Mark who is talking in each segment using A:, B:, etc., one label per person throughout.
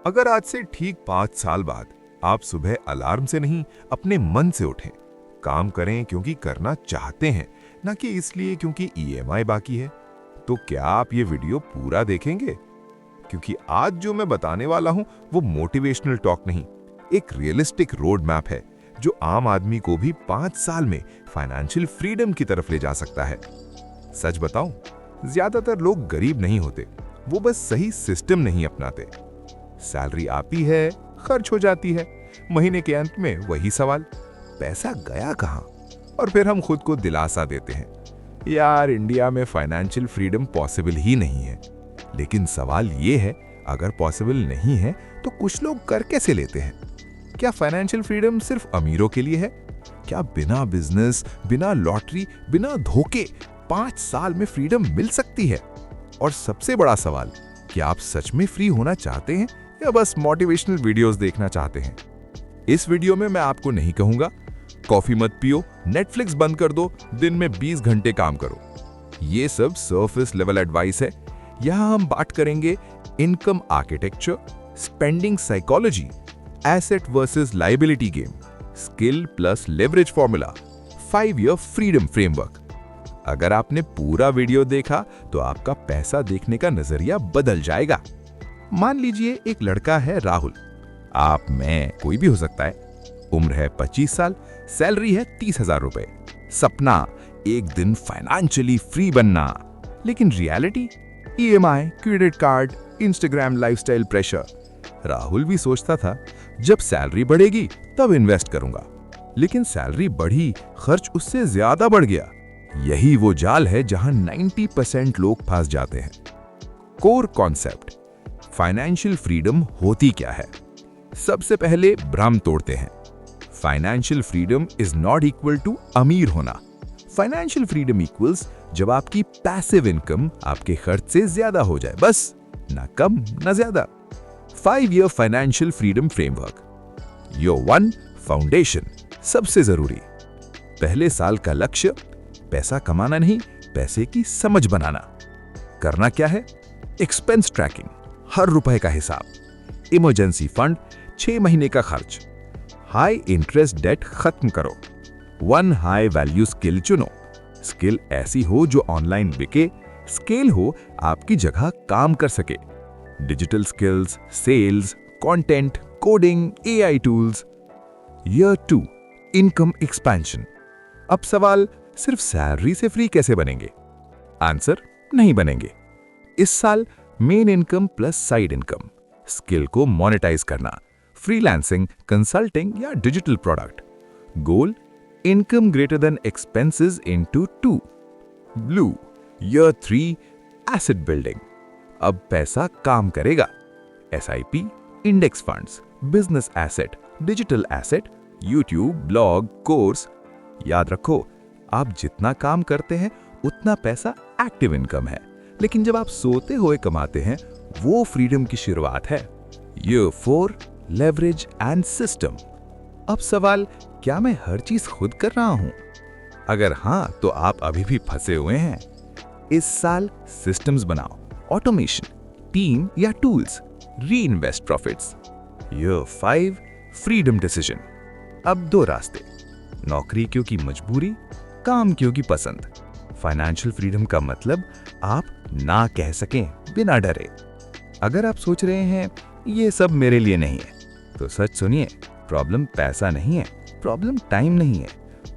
A: अगर आज से ठीक 5 साल बाद आप सुबह अलार्म से नहीं, अपने मन से उठें, काम करें क्योंकि करना चाहते हैं, ना कि इसलिए क्योंकि ईएमआई बाकी है, तो क्या आप ये वीडियो पूरा देखेंगे? क्योंकि आज जो मैं बताने वाला हूं वो मोटिवेशनल टॉक नहीं, एक रियलिस्टिक रोड मैप है जो आम आदमी को भी 5 साल में फाइनेंशियल फ्रीडम की तरफ ले जा सकता है। सच बताऊं, ज्यादातर लोग गरीब नहीं होते, वो बस सही सिस्टम नहीं अपनाते। सैलरी आती है, खर्च हो जाती है, महीने के अंत में वही सवाल, पैसा गया कहां? और फिर हम खुद को दिलासा देते हैं, यार इंडिया में फाइनेंशियल फ्रीडम पॉसिबल ही नहीं है। लेकिन सवाल ये है, अगर पॉसिबल नहीं है तो कुछ लोग कर कैसे लेते हैं? क्या फाइनेंशियल फ्रीडम सिर्फ अमीरों के लिए है? क्या बिना बिजनेस, बिना लॉटरी, बिना धोखे 5 साल में फ्रीडम मिल सकती है? और सबसे बड़ा सवाल, क्या आप सच में फ्री होना चाहते हैं या बस मोटिवेशनल वीडियोस देखना चाहते हैं? इस वीडियो में मैं आपको नहीं कहूंगा कॉफी मत पियो, नेटफ्लिक्स बंद कर दो, दिन में 20 घंटे काम करो। ये सब सरफेस लेवल एडवाइस है। यहां हम बात करेंगे income architecture, spending psychology, asset versus liability game, skill plus leverage formula, 5 year freedom framework. अगर आपने पूरा वीडियो देखा तो आपका पैसा देखने का नजरिया बदल जाएगा। मान लीजिए एक लड़का है राहुल, आप मैं कोई भी हो सकता है, उम्र है 25 साल, सैलरी है 30,000 रुपए, सपना एक दिन फाइनेंशियली फ्री बनना, लेकिन reality EMI, credit card, Instagram lifestyle pressure. Rahul भी सोचता था जब सैलरी बढ़ेगी तब इन्वेस्ट करूंगा, लेकिन सैलरी बढ़ी, खर्च उससे ज्यादा बढ़ गया। यही वो जाल है जहां 90% लोग फंस जाते हैं। कोर कॉन्सेप्ट, फाइनेंशियल फ्रीडम होती क्या है? सबसे पहले भ्रम तोड़ते हैं। Financial freedom is not equal to अमीर होना। फाइनेंशियल फ्रीडम इक्वल्स जब आपकी पैसिव इनकम आपके खर्च से ज्यादा हो जाए, बस, ना कम ना ज्यादा। 5 year financial freedom framework. Your 1 foundation, सबसे जरूरी। पहले साल का लक्ष्य पैसा कमाना नहीं, पैसे की समझ बनाना। करना क्या है? एक्सपेंस ट्रैकिंग, हर रुपए का हिसाब। इमरजेंसी फंड, 6 महीने का खर्च। हाई इंटरेस्ट डेट खत्म करो। 1 हाई वैल्यू स्किल चुनो। स्किल ऐसी हो जो ऑनलाइन बिके, स्केल हो आपकी जगह काम कर सके। Digital skills, sales, content, coding, AI tools. Year 2 income expansion. अब सवाल, सिर्फ सैलरी से फ्री कैसे बनेंगे? आंसर, नहीं बनेंगे। इस साल main income plus side income, skill को मोनेटाइज करना, फ्रीलांसिंग, कंसल्टिंग या digital product. Goal, income greater than expenses into 2। Blue, year 3 asset building. अब पैसा काम करेगा। SIP, index funds, business asset, digital asset, YouTube, blog, course. याद रखो, आप जितना काम करते हैं उतना पैसा एक्टिव इनकम है, लेकिन जब आप सोते हुए कमाते हैं वो फ्रीडम की शुरुआत है। Year 4 leverage and system. अब सवाल, क्या मैं हर चीज खुद कर रहा हूं? अगर हां, तो आप अभी भी फंसे हुए हैं। इस साल सिस्टम्स बनाओ, ऑटोमेशन, टीम या टूल्स, री invest profits. Year 5 freedom decision. अब 2 रास्ते, नौकरी क्योंकि मजबूरी, काम क्योंकि पसंद। फाइनेंशियल फ्रीडम का मतलब आप ना कह सकें बिना डरे। अगर आप सोच रहे हैं ये सब मेरे लिए नहीं है, तो सच सुनिए, प्रॉब्लम पैसा नहीं है, प्रॉब्लम टाइम नहीं है,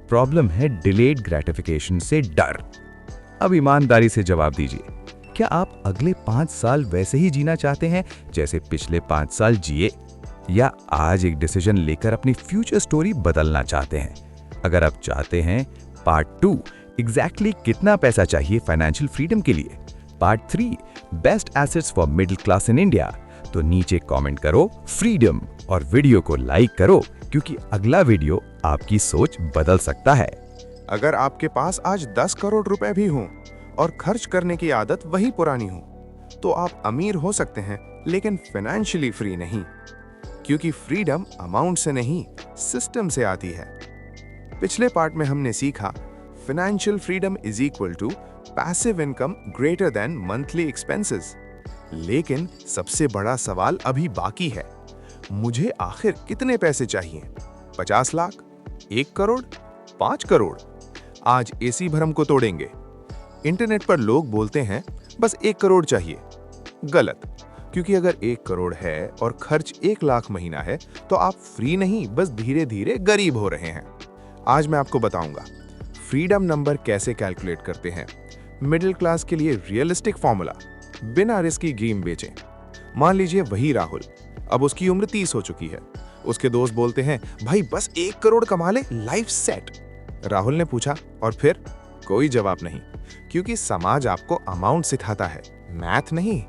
A: प्रॉब्लम है डिलेड ग्रेटिफिकेशन से डर। अब ईमानदारी से जवाब दीजिए, क्या आप अगले 5 साल वैसे ही जीना चाहते हैं जैसे पिछले 5 साल जिए, या आज एक डिसीजन लेकर अपनी फ्यूचर स्टोरी बदलना चाहते हैं? अगर आप चाहते हैं पार्ट 2 एग्जैक्टली कितना पैसा चाहिए फाइनेंशियल फ्रीडम के लिए, part 3 best assets for middle class in India, तो नीचे कमेंट करो फ्रीडम और वीडियो को लाइक करो, क्योंकि अगला वीडियो आपकी सोच बदल सकता है।
B: अगर आपके पास आज 10 करोड़ रुपए भी हों और खर्च करने की आदत वही पुरानी हो, तो आप अमीर हो सकते हैं लेकिन फाइनेंशियली फ्री नहीं, क्योंकि फ्रीडम अमाउंट से नहीं, सिस्टम से आती है। पिछले पार्ट में हमने सीखा financial freedom is equal to passive income greater than monthly expenses. लेकिन सबसे बड़ा सवाल अभी बाकी है। मुझे आखिर कितने पैसे चाहिए? 50 लाख, 1 करोड़, 5 करोड़? आज इसी भ्रम को तोड़ेंगे। इंटरनेट पर लोग बोलते हैं बस 1 करोड़ चाहिए। गलत, क्योंकि अगर 1 करोड़ है और खर्च 1 लाख महीना है तो आप फ्री नहीं, बस धीरे धीरे गरीब हो रहे हैं। आज मैं आपको बताऊंगा फ्रीडम नंबर कैसे कैलकुलेट करते हैं, मिडिल क्लास के लिए रियलिस्टिक फॉर्मूला, बिना रिस्क की गेम बेचें। मान लीजिए वही राहुल, अब उसकी उम्र 30 हो चुकी है। उसके दोस्त बोलते हैं भाई बस 1 करोड़ कमा ले, लाइफ सेट। राहुल ने पूछा और फिर? कोई जवाब नहीं, क्योंकि समाज आपको अमाउंट सिखाता है, मैथ नहीं।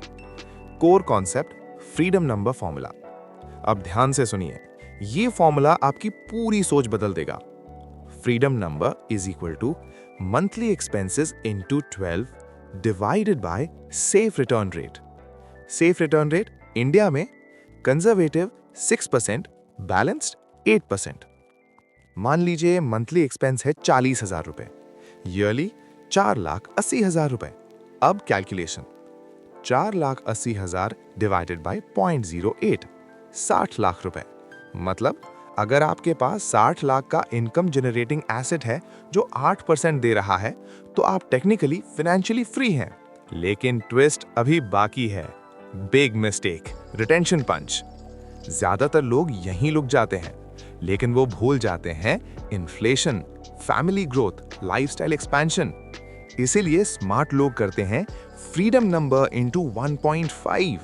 B: Core concept, freedom number formula. अब ध्यान से सुनिए, ये फॉर्मूला आपकी पूरी सोच बदल देगा। Freedom number is equal to monthly expenses into 12 divided by safe return rate. Safe return rate India में कंजर्वेटिव 6%, बैलेंस्ड 8%। मान लीजिए मंथली एक्सपेंस है 40,000 रुपए, ईयरली 4,80,000 रुपए। अब कैलकुलेशन, 4,80,000 डिवाइडेड बाय 0.08, 60 लाख रुपए। मतलब अगर आपके पास 60 लाख का इनकम जनरेटिंग एसेट है जो 8% दे रहा है, तो आप टेक्निकली फाइनेंशियली फ्री हैं। लेकिन ट्विस्ट अभी बाकी है, बिग मिस्टेक, रिटेंशन पंच। ज्यादातर लोग यहीं रुक जाते हैं, लेकिन वो भूल जाते हैं inflation, family growth, lifestyle expansion. इसीलिए स्मार्ट लोग करते हैं फ्रीडम नंबर इनटू 1.5।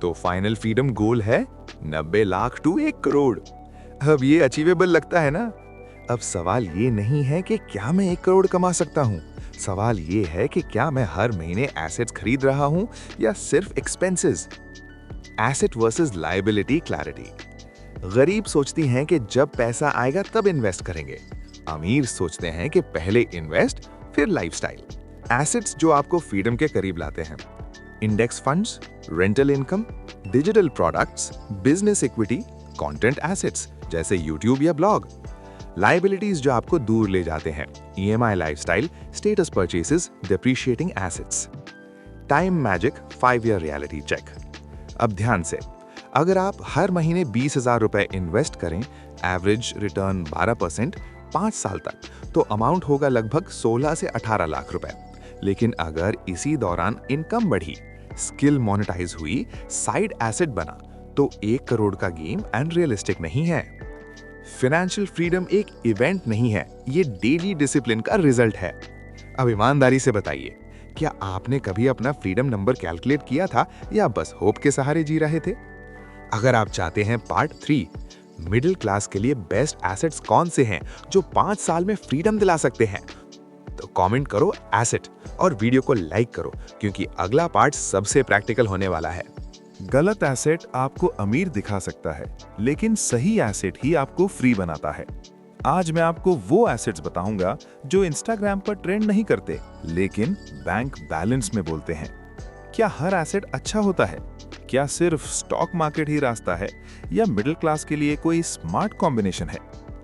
B: तो फाइनल फ्रीडम गोल है 90 लाख टू 1 करोड़। अब ये अचीवेबल लगता है ना? अब सवाल ये नहीं है कि क्या मैं 1 करोड़ कमा सकता हूँ, सवाल ये है कि क्या मैं हर महीने एसेट्स खरीद रहा हूँ या सिर्फ expenses. Asset versus liability clarity. गरीब सोचती हैं कि जब पैसा आएगा तब इन्वेस्ट करेंगे, अमीर सोचते हैं कि पहले इन्वेस्ट फिर लाइफस्टाइल। एसेट्स जो आपको फ्रीडम के करीब लाते हैं, index funds, rental income, digital products, business equity, content assets जैसे यूट्यूब या ब्लॉग। लायबिलिटीज जो आपको दूर ले जाते हैं, EMI lifestyle, status purchases, depreciating assets. Time magic 5 year reality check. अब ध्यान से, अगर आप हर महीने 20,000 रुपए इन्वेस्ट करें, एवरेज रिटर्न 12%, 5 साल तक, तो अमाउंट होगा लगभग 16 से 18 लाख रुपए। लेकिन अगर इसी दौरान इनकम बढ़ी, स्किल मोनेटाइज हुई, साइड एसेट बना, तो 1 करोड़ का गेम अनरियलिस्टिक नहीं है। फाइनेंशियल फ्रीडम एक इवेंट नहीं है, ये डेली डिसिप्लिन का रिजल्ट है। अब ईमानदारी से बताइए, क्या आपने कभी अपना फ्रीडम नंबर कैलकुलेट किया था या बस होप के सहारे जी रहे थे? अगर आप चाहते हैं पार्ट 3, मिडिल क्लास के लिए बेस्ट एसेट्स कौन से हैं जो 5 साल में फ्रीडम दिला सकते हैं, तो कमेंट करो एसेट और वीडियो को लाइक करो, क्योंकि अगला पार्ट सबसे प्रैक्टिकल होने वाला है।
A: गलत एसेट आपको अमीर दिखा सकता है, लेकिन सही एसेट ही आपको फ्री बनाता है। आज मैं आपको वो एसेट्स बताऊंगा जो इंस्टाग्राम पर ट्रेंड नहीं करते, लेकिन बैंक बैलेंस में बोलते हैं। क्या हर एसेट अच्छा होता है? क्या सिर्फ स्टॉक मार्केट ही रास्ता है, या मिडिल क्लास के लिए कोई स्मार्ट कॉम्बिनेशन है?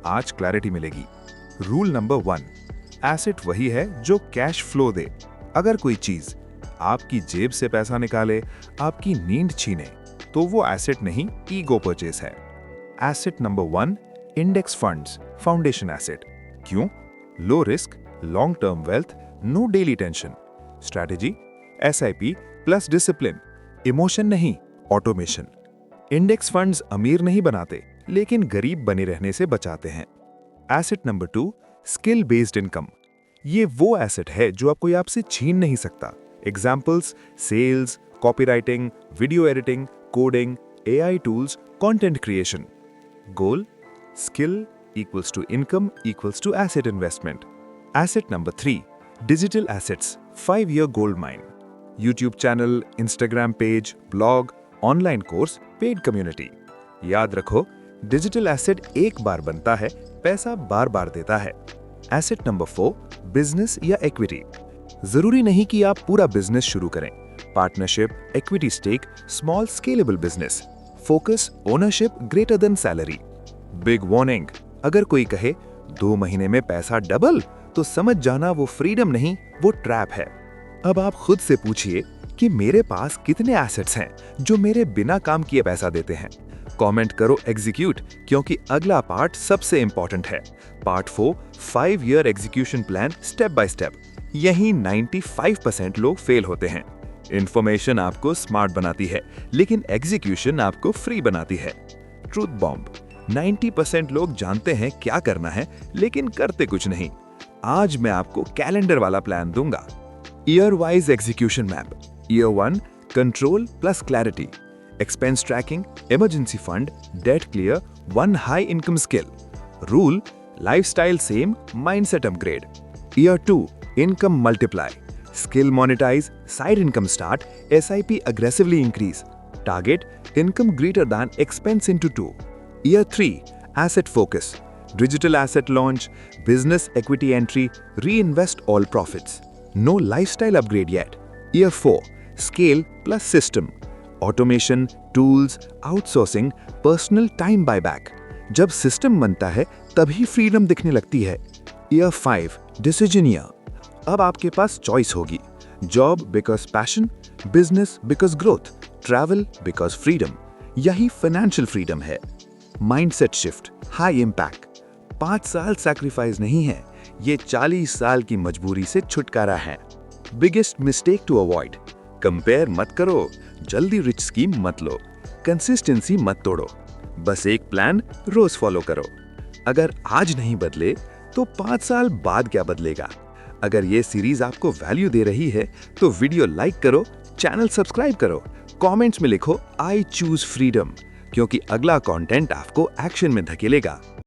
A: आज क्लैरिटी मिलेगी। रूल नंबर 1, एसेट वही है जो कैश फ्लो दे। अगर कोई चीज आपकी जेब से पैसा निकाले, आपकी नींद छीने, तो वो एसेट नहीं, ईगो परचेस है। Asset number 1, index funds, foundation asset. क्यों? Low risk, long term wealth, no daily tension. Strategy SIP plus discipline, emotion नहीं, ऑटोमेशन। इंडेक्स फंड्स अमीर नहीं बनाते, लेकिन गरीब बने रहने से बचाते हैं। Asset number 2, skill based income. ये वो एसेट है जो आप कोई आपसे छीन नहीं सकता। Examples: sales, copywriting, video editing, coding, AI tools, content creation. Goal: skill equals to income equals to asset investment. Asset number 3, digital assets, 5 year gold mine. YouTube channel, Instagram page, blog, online course, paid community. याद रखो, digital asset एक बार बनता है, पैसा बार बार देता है। Asset number 4, business या इक्विटी। जरूरी नहीं कि आप पूरा बिजनेस शुरू करें। Partnership, equity stake, small scalable business. Focus, ownership greater than salary. Big warning, अगर कोई कहे 2 महीने में पैसा डबल, तो समझ जाना वो फ्रीडम नहीं, वो ट्रैप है। अब आप खुद से पूछिए,
C: कि मेरे पास कितने एसेट्स हैं जो मेरे बिना काम किए पैसा देते हैं। कमेंट करो एग्जीक्यूट, क्योंकि अगला पार्ट सबसे इंपॉर्टेंट है। Part 4 5 year execution plan step by step. यहीं 95% लोग फेल होते हैं। इंफॉर्मेशन आपको स्मार्ट बनाती है, लेकिन एग्जीक्यूशन आपको फ्री बनाती है। ट्रूथ बॉम्ब, 90% लोग जानते हैं क्या करना है, लेकिन करते कुछ नहीं। आज मैं आपको कैलेंडर वाला प्लान दूंगा। Year wise execution map. Year 1 control plus clarity, expense tracking, emergency fund, debt clear, 1 high income skill. Rule, lifestyle same, mindset upgrade. Year 2 income multiply, skill monetize, side income start, SIP aggressively increase. Target, income greater than expense into 2. Year 3, asset focus, digital asset launch, business equity entry, reinvest all profits. No lifestyle upgrade yet. Year 4, scale plus system, automation, tools, outsourcing, personal time buyback. जब system बनता है तभी freedom दिखने लगती है। Year 5, decision year. अब आपके पास choice होगी। Job because passion, business because growth, travel because freedom. यही फाइनेंशियल फ्रीडम है। Mindset shift, high impact. 5 साल सैक्रिफाइस नहीं है, ये 40 साल की मजबूरी से छुटकारा है। Biggest mistake to avoid, compare मत करो, जल्दी रिच स्कीम मत लो, कंसिस्टेंसी मत तोड़ो, बस एक प्लान रोज फॉलो करो। अगर आज नहीं बदले तो 5 साल बाद क्या बदलेगा? अगर ये सीरीज आपको वैल्यू दे रही है तो वीडियो लाइक करो, चैनल सब्सक्राइब करो, कमेंट्स में लिखो आई चूज फ्रीडम, क्योंकि अगला कंटेंट आपको एक्शन में धकेलेगा।